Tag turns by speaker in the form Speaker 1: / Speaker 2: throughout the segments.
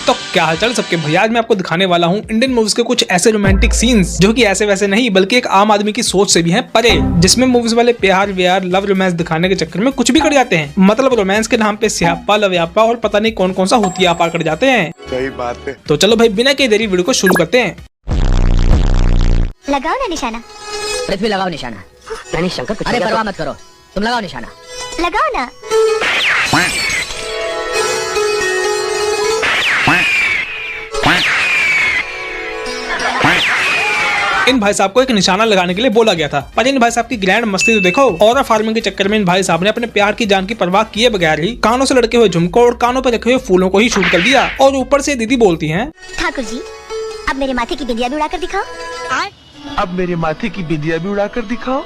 Speaker 1: तो क्या हालचाल सबके भैया, आज मैं आपको दिखाने वाला हूँ इंडियन मूवीज के कुछ ऐसे रोमांटिक सीन्स जो कि ऐसे वैसे नहीं बल्कि एक आम आदमी की सोच से भी हैं परे, जिसमें मूवीज वाले प्यार व्यार लव रोमांस दिखाने के चक्कर में कुछ भी कर जाते हैं। मतलब रोमांस के नाम पे स्यापा लव्यापा और पता नहीं कौन कौन सा होतिया पार कर जाते हैं।
Speaker 2: सही बात है।
Speaker 1: तो चलो भाई बिना के देरी वीडियो को शुरू करते हैं।
Speaker 3: लगाओ ना निशाना।
Speaker 4: पृथ्वी लगाओ निशाना।
Speaker 5: नहीं शंकर, कुछ
Speaker 4: अरे परवाह मत करो, तुम लगाओ निशाना।
Speaker 3: लगाओ ना।
Speaker 1: इन भाई साहब को एक निशाना लगाने के लिए बोला गया था, पर इन भाई साहब की ग्रैंड मस्ती तो देखो। और फार्मिंग के चक्कर में इन भाई साहब ने अपने प्यार की जान की परवाह किए बगैर ही कानों से लड़के हुए झुमकों और कानों पर रखे हुए फूलों को ही शूट कर दिया। और ऊपर से दीदी बोलती हैं,
Speaker 3: ठाकुर जी अब मेरे माथे की बिंदिया भी उड़ाकर दिखाओ।
Speaker 2: अब मेरे माथे की बिंदिया भी उड़ाकर दिखाओ।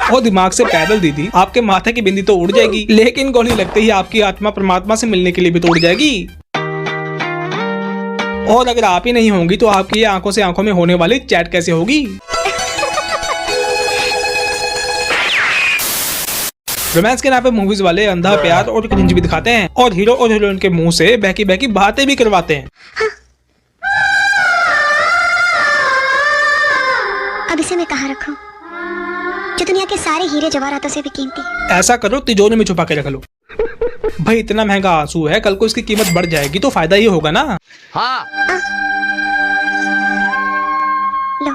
Speaker 1: और दिमाग से पैदल दीदी, आपके माथे की बिंदी तो उड़ जाएगी, लेकिन गोली लगते ही आपकी आत्मा परमात्मा से मिलने के लिए भी तो उड़ जाएगी। और अगर आप ही नहीं होंगी तो आपकी आंखों से आंखों में होने वाली चैट कैसे होगी। रोमांस के नाम पे मूवीज वाले अंधा प्यार और क्रिंज भी दिखाते हैं और हीरो और हीरोइन के मुंह से बहकी बहकी बातें भी करवाते हैं।
Speaker 3: अब इसे मैं कहाँ रखूं जो दुनिया के सारे हीरे जवाहरातों से भी कीमती।
Speaker 1: ऐसा करो तिजोरी में छुपा के रख लो। भाई इतना महंगा आंसू है, कल को इसकी कीमत बढ़ जाएगी तो फायदा ही होगा ना।
Speaker 4: हाँ।
Speaker 3: लो,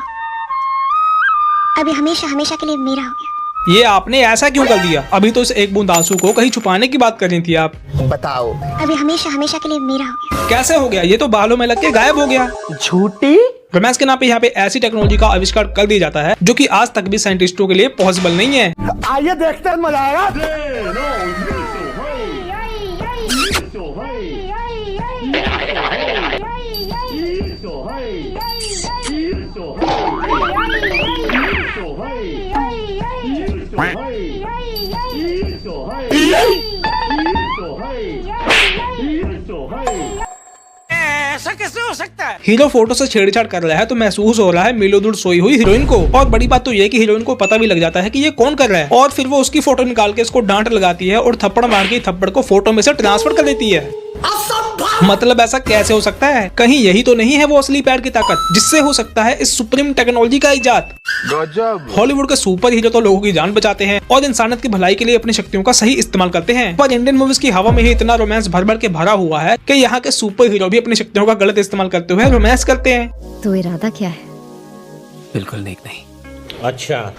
Speaker 3: अभी हमेशा हमेशा के लिए मेरा हो गया।
Speaker 1: ये आपने ऐसा क्यों कर दिया? अभी तो इस एक बूंद आंसू को कहीं छुपाने की बात कर रही थी आप।
Speaker 2: बताओ।
Speaker 3: अभी हमेशा हमेशा के लिए मेरा हो गया।
Speaker 1: कैसे हो गया? ये तो बालों में लग के गायब हो गया।
Speaker 2: झूठी।
Speaker 1: रोमांस के नाम पे यहाँ पे ऐसी टेक्नोलॉजी का आविष्कार कर दिया जाता है जो कि आज तक भी साइंटिस्टों के लिए पॉसिबल नहीं है।
Speaker 2: आइए देखते हैं, मजा आएगा।
Speaker 5: ऐसा कैसे हो सकता है?
Speaker 1: हीरो फोटो से छेड़छाड़ कर रहा है तो महसूस हो रहा है मिलोदुड सोई हुई हीरोइन को। और बड़ी बात तो ये कि हीरोइन को पता भी लग जाता है कि ये कौन कर रहा है, और फिर वो उसकी फोटो निकाल के इसको डांट लगाती है और थप्पड़ मार के थप्पड़ को फोटो में से ट्रांसफर कर देती है। मतलब ऐसा कैसे हो सकता है? कहीं यही तो नहीं है वो असली प्यार की ताकत जिससे हो सकता है इस सुप्रीम टेक्नोलॉजी का इजाद।
Speaker 2: गजब।
Speaker 1: हॉलीवुड के सुपर हीरो तो लोगों की जान बचाते हैं और इंसानियत की भलाई के लिए अपनी शक्तियों का सही इस्तेमाल करते हैं, पर इंडियन मूवीज की हवा में ही इतना रोमांस भर भर के भरा हुआ है कि यहाँ के सुपर हीरो भी अपनी शक्तियों का गलत इस्तेमाल करते हुए रोमांस करते हैं।
Speaker 6: तो इरादा क्या है?
Speaker 1: बिल्कुल नेक नहीं।
Speaker 5: अच्छा।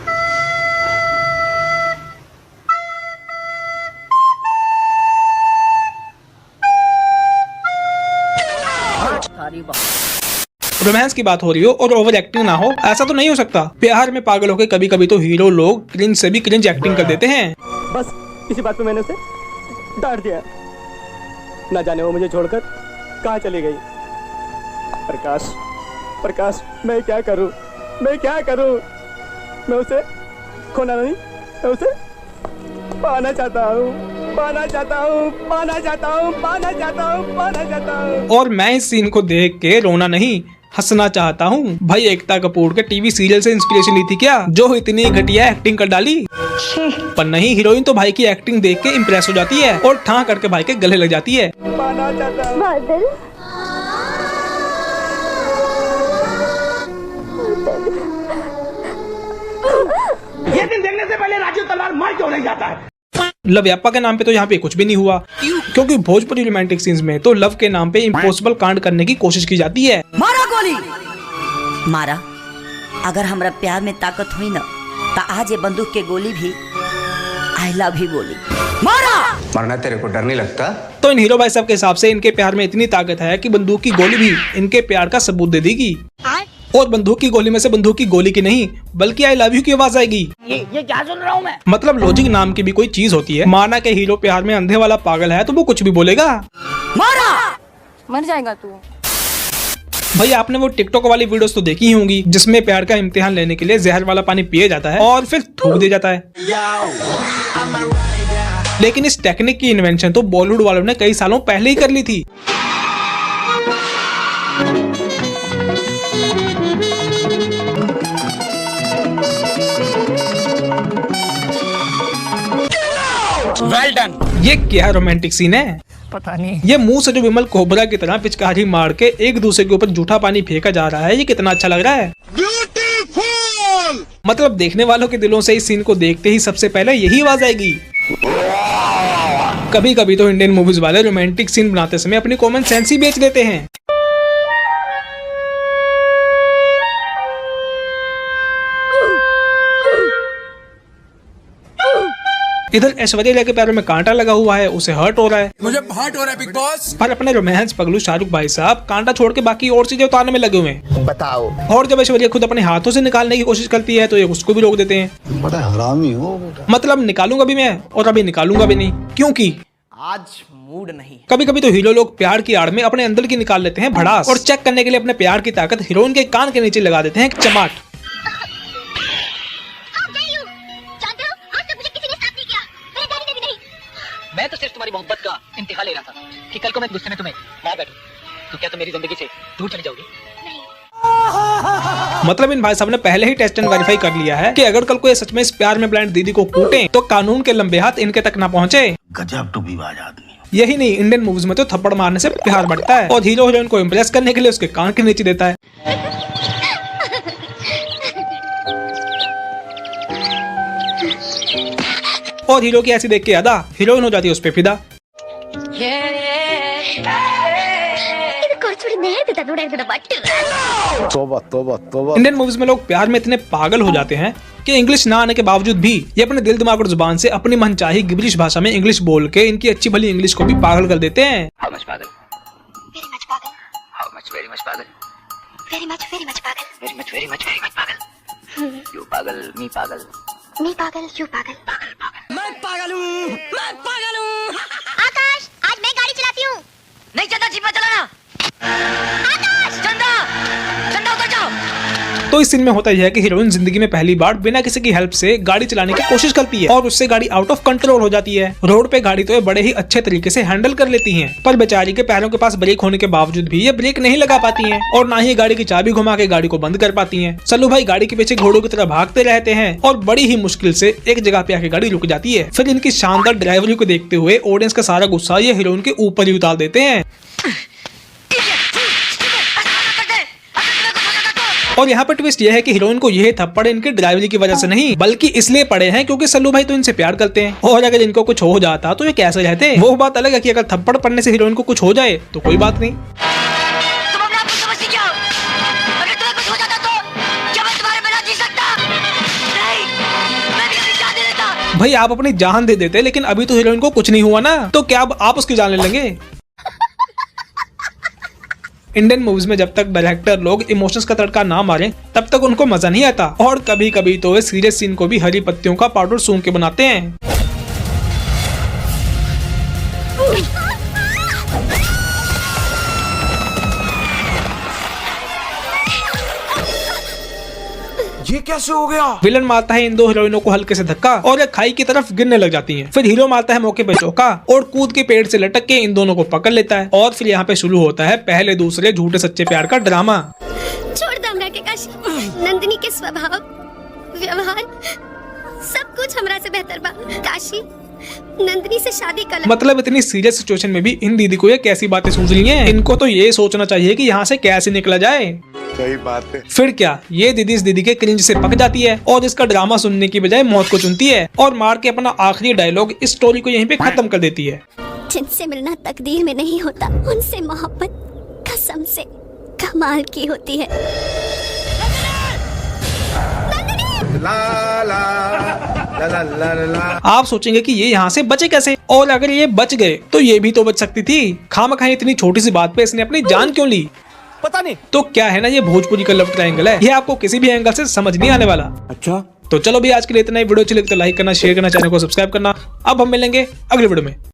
Speaker 1: रोमांस की बात हो रही हो और ओवर एक्टिंग ना हो, ऐसा तो नहीं हो सकता। प्यार में पागल होकर कभी कभी तो हीरो लोग क्रिंज से भी क्रिंज एक्टिंग कर देते हैं।
Speaker 7: बस इसी बात पे मैंने उसे डांट दिया। ना जाने वो मुझे छोड़कर कहाँ चली गई। प्रकाश, प्रकाश, मैं क्या करूं? मैं क्या करूं? मैं उसे खोना नहीं, मैं उसे पाना चाहता हूँ, पाना चाहता हूँ, पाना चाहता हूँ, पाना चाहता हूँ, पाना चाहता हूँ।
Speaker 1: और मैं इस सीन को देख के रोना नहीं हंसना चाहता हूँ। भाई एकता कपूर के टीवी सीरियल से इंस्पिरेशन ली थी क्या, जो इतनी घटिया एक्टिंग कर डाली? पर नहीं, हीरोइन तो भाई की एक्टिंग देख के इम्प्रेस हो जाती है और ठां करके भाई के गले लग जाती है।
Speaker 7: पाना चाहता हूँ।
Speaker 3: बादल,
Speaker 5: ये दिन देखने से पहले राजू तलवार मार क्यों नहीं जाता है?
Speaker 1: लव्यापा के नाम पे तो यहाँ पे कुछ भी नहीं हुआ, क्योंकि भोजपुरी रोमांटिक सीन्स में तो लव के नाम पे इम्पॉसिबल कांड करने की कोशिश की जाती है।
Speaker 4: मारा गोली मारा। अगर हमरा प्यार में ताकत हुई ना तो आज ये बंदूक के गोली भी आई लव ही बोली। मारा।
Speaker 8: मरना तेरे को डर नहीं लगता?
Speaker 1: तो इन हीरो भाई साहब के हिसाब से इनके प्यार में इतनी ताकत है कि बंदूक की गोली भी इनके प्यार का सबूत दे देगी। और बंदूक की गोली में से बंदूक की गोली की नहीं बल्कि आई लव यू की आवाज आएगी।
Speaker 5: ये क्या सुन रहा हूँ मैं?
Speaker 1: मतलब लॉजिक नाम की भी कोई चीज होती है। माना के हीरो प्यार में अंधे वाला पागल है तो वो कुछ भी बोलेगा।
Speaker 4: मारा।
Speaker 6: मर जाएगा तू।
Speaker 1: भाई आपने वो टिकटॉक वाली वीडियोस तो देखी ही होंगी जिसमें प्यार का इम्तिहान लेने के लिए जहर वाला पानी पिया जाता है और फिर थूक दिया जाता है। लेकिन इस टेक्निक की इन्वेंशन तो बॉलीवुड वालों ने कई सालों पहले ही कर ली थी।
Speaker 5: Well done.
Speaker 1: ये क्या रोमांटिक सीन है?
Speaker 5: पता नहीं
Speaker 1: ये मुंह से जो विमल कोबरा की तरह पिचकारी मार के एक दूसरे के ऊपर जूठा पानी फेंका जा रहा है, ये कितना अच्छा लग रहा है। ब्यूटीफुल! मतलब देखने वालों के दिलों से इस सीन को देखते ही सबसे पहले यही आवाज आएगी। कभी कभी तो इंडियन मूवीज वाले रोमांटिक सीन बनाते समय अपनी कॉमन सेंस ही बेच देते हैं। इधर ऐश्वर्या राय के पैरों में कांटा लगा हुआ है, उसे हर्ट हो रहा है।
Speaker 9: मुझे हर्ट हो रहा है बिग बॉस।
Speaker 1: पर अपने रोमांस पगलू शाहरुख भाई साहब कांटा छोड़ के बाकी और चीजें उतारने में लगे हुए हैं।
Speaker 2: बताओ।
Speaker 1: और जब ऐश्वर्या खुद अपने हाथों से निकालने की कोशिश करती है तो ये उसको भी रोक देते हैं।
Speaker 2: बड़ा हरामी हो बेटा।
Speaker 1: मतलब निकालूंगा भी मैं और अभी निकालूंगा भी नहीं, क्योंकि
Speaker 5: आज मूड नहीं।
Speaker 1: कभी कभी तो हीरो लोग प्यार की आड़ में अपने अंदर की निकाल लेते हैं भड़ास, और चेक करने के लिए अपने प्यार की ताकत हीरोइन के कान के नीचे लगा देते हैं एक चमाट।
Speaker 5: मैं तो सिर्फ तुम्हारी मोहब्बत का इंतहा ले रहा था कि कल को मैं गुस्से में तुम्हें मार बैठूं, तो क्या तुम मेरी जिंदगी से दूर चली जाओगी?
Speaker 1: मतलब इन भाई साहब ने पहले ही टेस्ट एंड वेरीफाई कर लिया है कि अगर कल को ये सच में इस प्यार में ब्लाइंड दीदी को कूटें तो कानून के लंबे हाथ इनके तक ना पहुंचे।
Speaker 2: गजब टूबीबाज आदमी।
Speaker 1: यही नहीं, इंडियन मूवीज में तो थप्पड़ मारने से प्यार बढ़ता है और हीरो हीरोइन को इम्प्रेस करने के लिए उसके कान के नीचे देता है। और हीरो की ऐसी देख के अदा हीरोइन हो जाती है उस पे फिदा।
Speaker 2: तौबा तौबा तौबा।
Speaker 1: इंडियन मूवीज में लोग प्यार में इतने पागल हो जाते हैं कि इंग्लिश ना आने के बावजूद भी ये अपने दिल दिमाग और जुबान से अपनी मनचाही गिबलिश भाषा में इंग्लिश बोल के इनकी अच्छी भली इंग्लिश को भी पागल कर देते हैं।
Speaker 3: Very much pagal.
Speaker 5: You पागल, मी पागल।
Speaker 3: Me pagal, you pagal.
Speaker 5: मैं पागल हूँ, मैं पागल हूँ।
Speaker 3: आकाश, आज मैं गाड़ी चलाती हूँ।
Speaker 4: नहीं चंदा, जीप में चलाना। चंदा, चंदा उतर जाओ।
Speaker 1: तो इस सीन में होता यह है कि हीरोइन जिंदगी में पहली बार बिना किसी की हेल्प से गाड़ी चलाने की कोशिश करती है और उससे गाड़ी आउट ऑफ कंट्रोल हो जाती है। रोड पे गाड़ी तो ये बड़े ही अच्छे तरीके से हैंडल कर लेती हैं, पर बेचारी के पैरों के पास ब्रेक होने के बावजूद भी ये ब्रेक नहीं लगा पाती हैं और ना ही गाड़ी की चाबी घुमा के गाड़ी को बंद कर पाती हैं। सल्लू भाई गाड़ी के पीछे घोड़ों की तरह भागते रहते हैं और बड़ी ही मुश्किल से एक जगह पे आके गाड़ी रुक जाती है। फिर इनकी शानदार ड्राइवरी को देखते हुए ऑडियंस का सारा गुस्सा ये हीरोइन के ऊपर ही उतार देते हैं। और यहाँ पर ट्विस्ट यह है कि हीरोइन को यह थप्पड़ इनकी ड्राइवरी की वजह से नहीं बल्कि इसलिए पड़े हैं क्योंकि सल्लू भाई तो इनसे प्यार करते हैं और अगर इनको कुछ हो जाता तो ये कैसे रहते। वो बात अलग है कि अगर थप्पड़ पड़ने से हीरोइन को कुछ हो जाए तो कोई बात नहीं।
Speaker 4: तुम अपने आप को समझती क्या हो? अगर तुम्हें कुछ हो जाता तो क्या मैं तुम्हारे बिना जी सकता? नहीं, मैं भी अपनी जान दे देता।
Speaker 1: भाई आप अपनी जान दे देते, लेकिन अभी तो हीरोइन को कुछ नहीं हुआ ना, तो क्या अब आप उसकी जान ले लेंगे? इंडियन मूवीज में जब तक डायरेक्टर लोग इमोशंस का तड़का ना मारें तब तक उनको मजा नहीं आता और कभी कभी तो वे सीरियस सीन को भी हरी पत्तियों का पाउडर सूंघ के बनाते हैं।
Speaker 9: ये कैसे हो गया?
Speaker 1: विलन मारता है इन दो हीरोइनों को हल्के से धक्का और ये खाई की तरफ गिरने लग जाती हैं। फिर हीरो मारता है मौके पे चौका और कूद के पेड़ से लटक के इन दोनों को पकड़ लेता है और फिर यहाँ पे शुरू होता है पहले दूसरे झूठे सच्चे प्यार का ड्रामा।
Speaker 3: छोड़ दो हमरा के काशी। नंदिनी के स्वभाव, व्यवहार सब कुछ हमरा से बेहतर बा। काशी नंदिनी से शादी कर।
Speaker 1: मतलब इतनी सीरियस सिचुएशन में भी इन दीदी को ये कैसी बातें सूझ रही हैं। इनको तो ये सोचना चाहिए कि यहाँ से कैसे निकला जाए।
Speaker 2: सही बात है।
Speaker 1: फिर क्या, ये दीदी इस दीदी के क्रिंज से पक जाती है और इसका ड्रामा सुनने की बजाय मौत को चुनती है और मार के अपना आखिरी डायलॉग इस स्टोरी को यहीं पे खत्म कर देती है।
Speaker 3: जिनसे मिलना तकदीर में नहीं होता, उनसे मोहब्बत कसम से कमाल की होती है।
Speaker 1: आप सोचेंगे कि ये यहाँ से बचे कैसे, और अगर ये बच गए तो ये भी तो बच सकती थी। खामखाई इतनी छोटी सी बात पे इसने अपनी जान क्यों ली?
Speaker 5: पता नहीं।
Speaker 1: तो क्या है ना, ये भोजपुरी का लव ट्रायंगल है, ये आपको किसी भी एंगल से समझ नहीं आने वाला।
Speaker 9: अच्छा
Speaker 1: तो चलो भी आज के लिए इतना ही। वीडियो अच्छी लगी तो लाइक करना, शेयर करना, चैनल को सब्सक्राइब करना। अब हम मिलेंगे अगले वीडियो में।